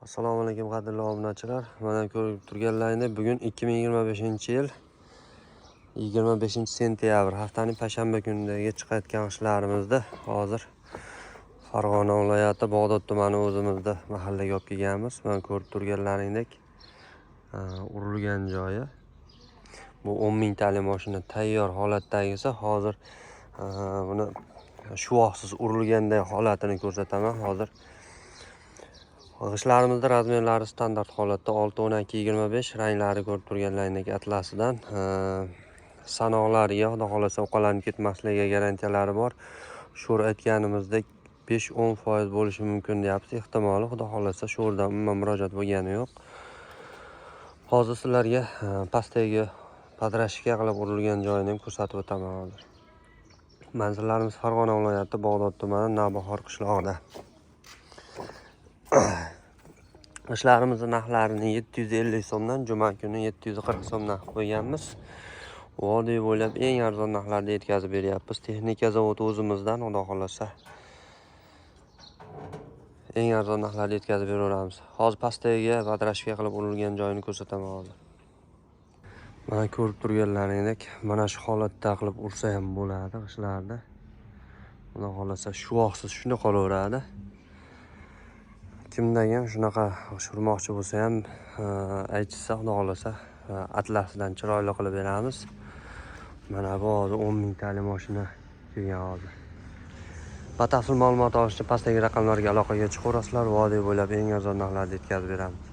Assalomu alaykum qadrli obunachilar. Mana ko'rib turganlaringizdek, bugun 2025-yil 25-sentyabr haftaning payshanba kunidagi chiqayotgan ishlarimizda hozir Farg'ona viloyati Bog'dod tumani o'zimizda mahallaga olib kelganmiz. Mana ko'rib turganlaringdek urilgan joyi. Bu 10 mingtali mashina tayyor holatdagisi. Hozir buni shuvoqsiz urilganday holatini ko'rsataman. Hozir g'ishtlarimizda razmerlari standart holatda 6-12-25, ranglari ko'rib turganlaringdek atlasidan. Sanoqlariga xudo xolasa uqalanib ketmasligiga garantiyalari bor. Sho'r aytganimizdek 5-10% bo'lishi mumkin deyapti. Ehtimoli xudo xolasa sho'rdan umuman murojaat bo'lgani yo'q. Hozir sizlarga pastdagi podrashka qilib urilgan joyini ham ko'rsatib o'taman hozir. Manzillarimiz Farg'ona viloyati Bog'dod tumani Navbahor qishlog'ida. Ishlarimizni narxlarini 750 so'mdan juma kuni 740 so'mdan qo'yganmiz. Vodiy bo'ylab eng arzon narxlarda yetkazib beryapmiz. Texnika zavodi o'zimizdan, xudo xolasa eng arzon narxlarda yetkazib beraveramiz. Hozir pastdagi podrashka qilib urilgan joyini ko'rsataman hozir. Mana ko'rib turganlaringdek, mana shu holatda qilib ursa ham bo'ladi ishlarda. Xudo xolasa shuvoqsiz shunda qolaveradi. Kimdagi ham shunaqa urmoqchi bo'lsa ham aytsa, xudo xolasa atlasidan chiroyli qilib beramiz. Mana bu hozir 10 mingtali mashina kelgan hozir. Batafsil ma'lumot olish uchun pastdagi raqamlarga aloqaga chiqaverasizlar. Vodiy bo'ylab eng arzon narxlarda yetkazib beramiz.